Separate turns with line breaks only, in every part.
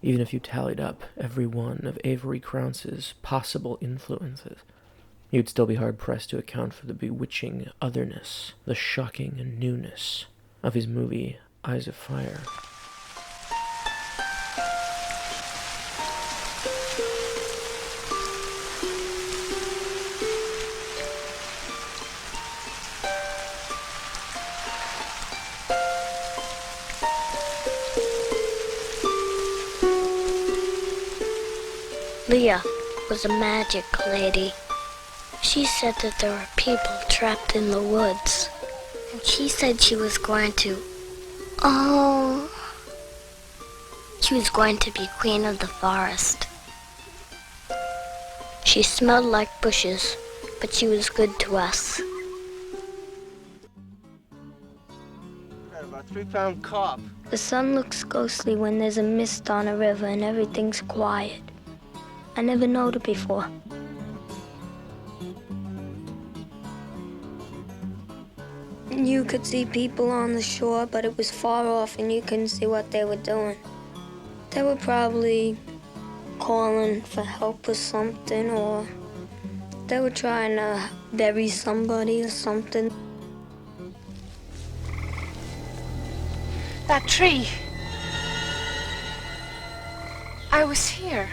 Even if you tallied up every one of Avery Crounce's possible influences, you'd still be hard-pressed to account for the bewitching otherness, the shocking newness of his movie Eyes of Fire.
Leah was a magic lady. She said that there were people trapped in the woods. And she said she was going to... She was going to be queen of the forest. She smelled like bushes, but she was good to us.
About a 3-pound carp.
The sun looks ghostly when there's a mist on a river and everything's quiet. I never noted before. You could see people on the shore, but it was far off and you couldn't see what they were doing. They were probably calling for help or something, or they were trying to bury somebody or something.
That tree. I was here.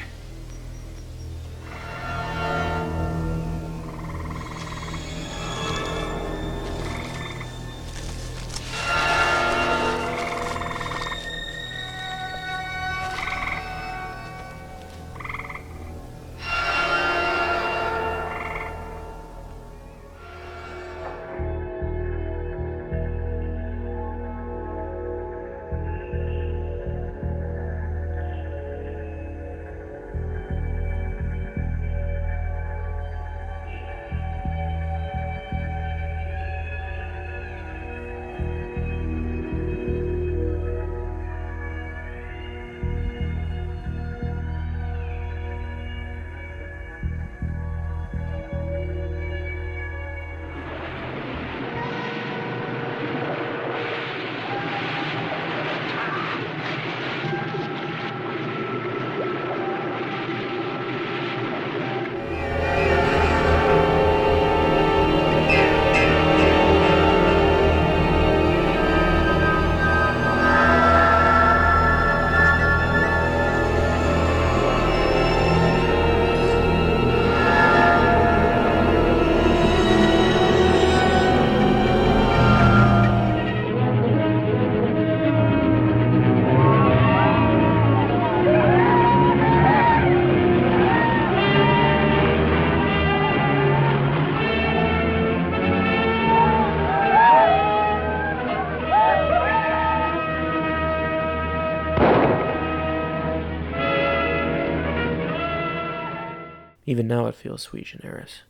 Even now it feels sui generis.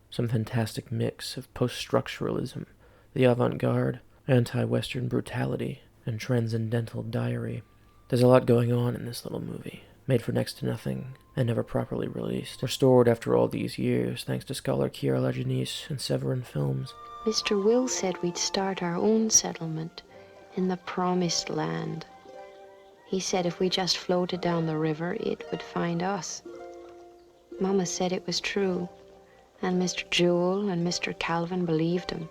Some fantastic mix of post-structuralism, the avant-garde, anti-Western brutality, and transcendental diary. There's a lot going on in this little movie, made for next to nothing and never properly released, restored after all these years thanks to scholar Kiara Lajeunesse and Severin Films.
Mr. Will said we'd start our own settlement in the promised land. He said if we just floated down the river, it would find us. Mama said it was true, and Mr. Jewell and Mr. Calvin believed him.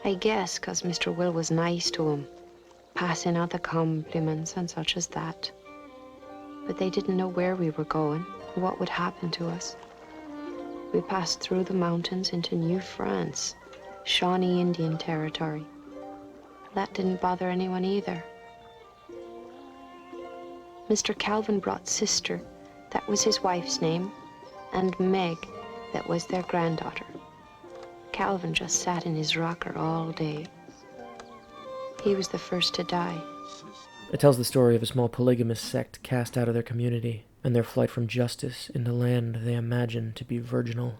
I guess 'cause Mr. Will was nice to him, passing out the compliments and such as that. But they didn't know where we were going, or what would happen to us. We passed through the mountains into New France, Shawnee Indian territory. That didn't bother anyone either. Mr. Calvin brought Sister, that was his wife's name, and Meg, that was their granddaughter. Calvin just sat in his rocker all day. He was the first to die.
It tells the story of a small polygamous sect cast out of their community, and their flight from justice into land they imagined to be virginal.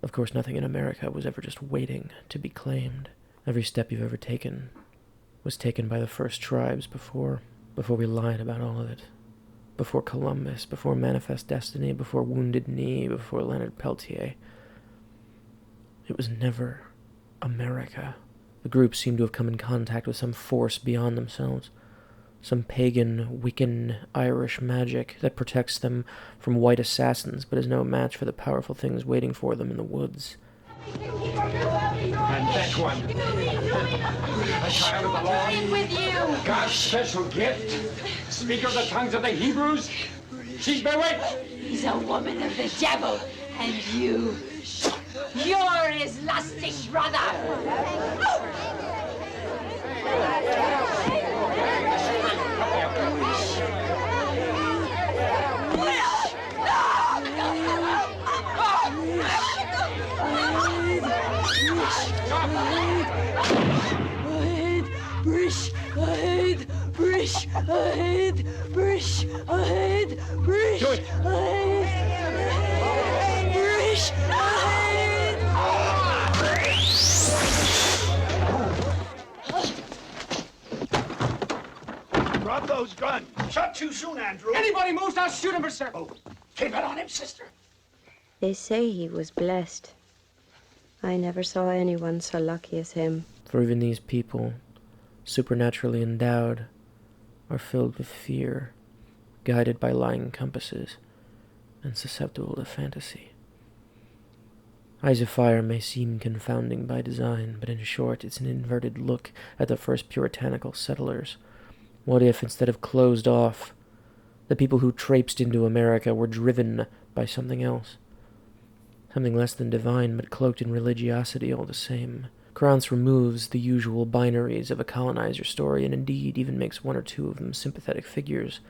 Of course, nothing in America was ever just waiting to be claimed. Every step you've ever taken was taken by the first tribes before we lied about all of it. Before Columbus, before Manifest Destiny, before Wounded Knee, before Leonard Peltier. It was never America. The group seemed to have come in contact with some force beyond themselves, some pagan, Wiccan Irish magic that protects them from white assassins, but is no match for the powerful things waiting for them in the woods.
And that one, a child of the Lord,
With you.
God's special gift, speaker of the tongues of the Hebrews. She's bewitched.
He's a woman of the devil, and you're his lusting brother.
Do it.
Drop those guns. Shot too soon, Andrew.
Anybody moves, I'll shoot him for sir. Oh, keep it on him, sister.
They say he was blessed. I never saw anyone so lucky as him.
For even these people, supernaturally endowed, are filled with fear, guided by lying compasses, and susceptible to fantasy. Eyes of Fire may seem confounding by design, but in short, it's an inverted look at the first puritanical settlers. What if, instead of closed off, the people who traipsed into America were driven by something else? Something less than divine, but cloaked in religiosity all the same. Krantz removes the usual binaries of a colonizer story, and indeed even makes one or two of them sympathetic figures,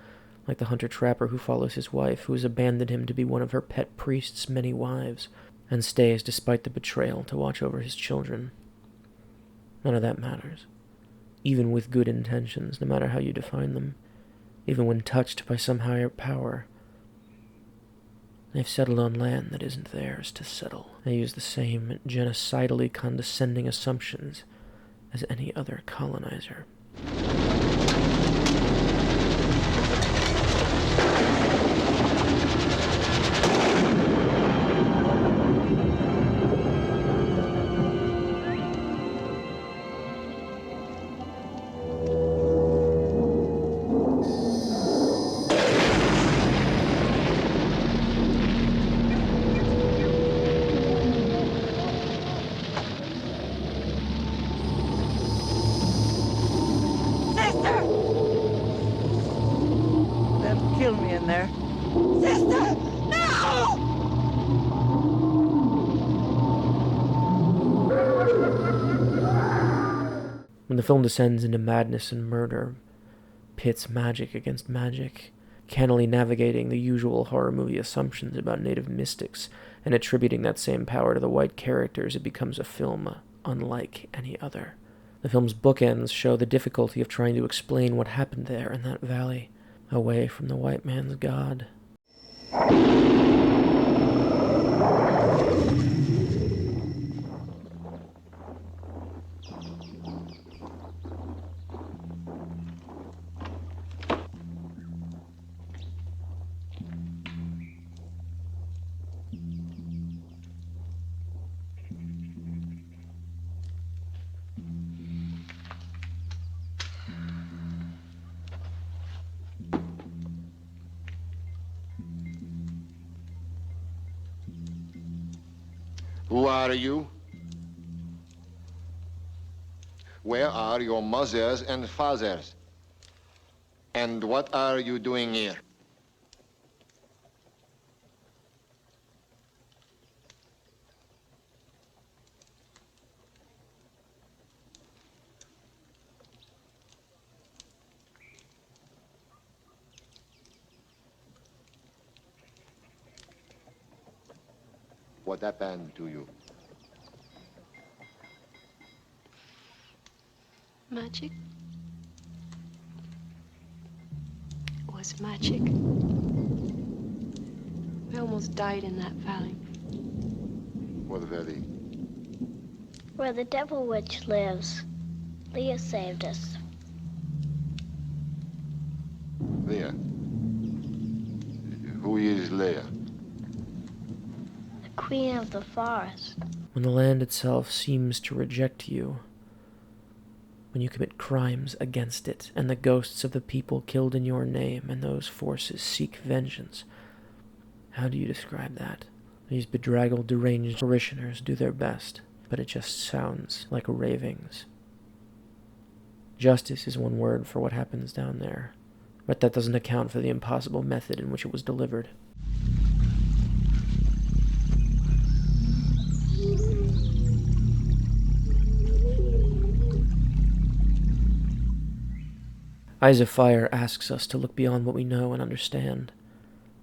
like the hunter-trapper who follows his wife, who has abandoned him to be one of her pet priest's many wives, and stays despite the betrayal to watch over his children. None of that matters. Even with good intentions, no matter how you define them, even when touched by some higher power. They've settled on land that isn't theirs to settle. They use the same genocidally condescending assumptions as any other colonizer.
Kill me in there.
Sister, no!
When the film descends into madness and murder, pits magic against magic, cannily navigating the usual horror movie assumptions about native mystics and attributing that same power to the white characters, it becomes a film unlike any other. The film's bookends show the difficulty of trying to explain what happened there in that valley, away from the white man's God.
Who are you? Where are your mothers and fathers? And what are you doing here? What happened to you?
Magic? It was magic. I almost died in that valley.
What valley?
Where the devil witch lives. Leah saved us.
Leah. Who is Leah?
The queen of the forest.
When the land itself seems to reject you, when you commit crimes against it, and the ghosts of the people killed in your name and those forces seek vengeance. How do you describe that? These bedraggled, deranged parishioners do their best, but it just sounds like ravings. Justice is one word for what happens down there, but that doesn't account for the impossible method in which it was delivered. Eyes of Fire asks us to look beyond what we know and understand,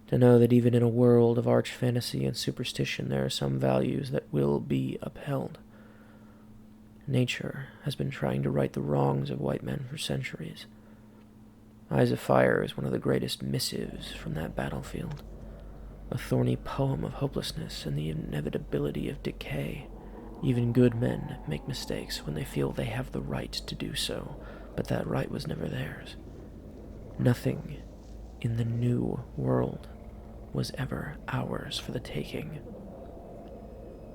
to know that even in a world of arch fantasy and superstition, there are some values that will be upheld. Nature has been trying to right the wrongs of white men for centuries. Eyes of Fire is one of the greatest missives from that battlefield, a thorny poem of hopelessness and the inevitability of decay. Even good men make mistakes when they feel they have the right to do so, but that right was never theirs. Nothing in the new world was ever ours for the taking.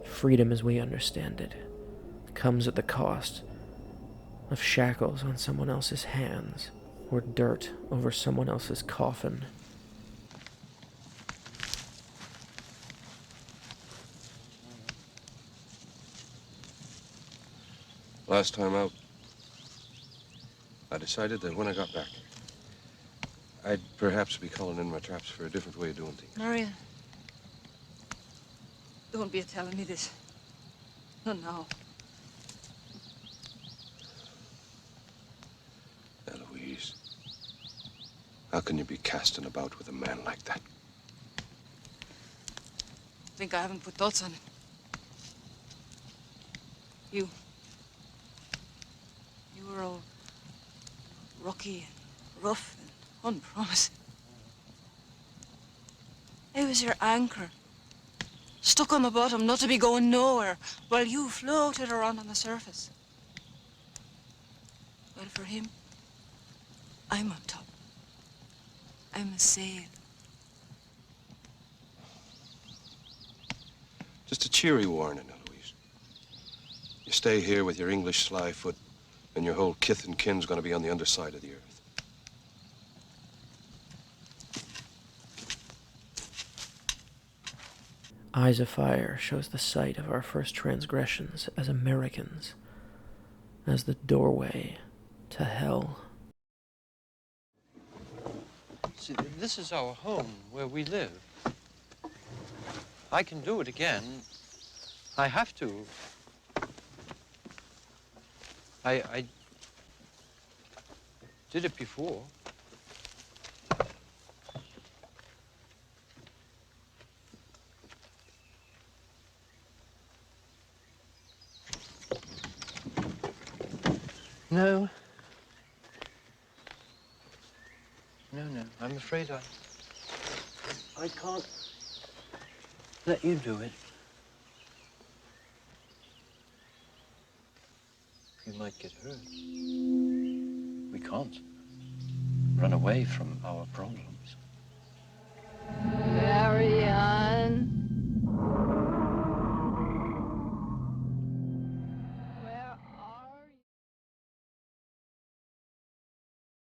Freedom as we understand it comes at the cost of shackles on someone else's hands or dirt over someone else's coffin.
Last time out, I decided that when I got back, I'd perhaps be calling in my traps for a different way of doing things.
Marion, don't be telling me this. Not now.
Eloise, how can you be casting about with a man like that?
Think I haven't put thoughts on it. You were all rocky and rough and unpromising. I was your anchor, stuck on the bottom, not to be going nowhere, while you floated around on the surface. Well, for him, I'm on top. I'm a sail.
Just a cheery warning, Eloise. You stay here with your English sly foot, and your whole kith and kin's gonna be on the underside of the earth.
Eyes of Fire shows the sight of our first transgressions as Americans, as the doorway to hell.
See, this is our home, where we live. I can do it again. I have to. I did it before. No. No, I'm afraid I can't let you do it. You might get hurt. We can't run away from our problem.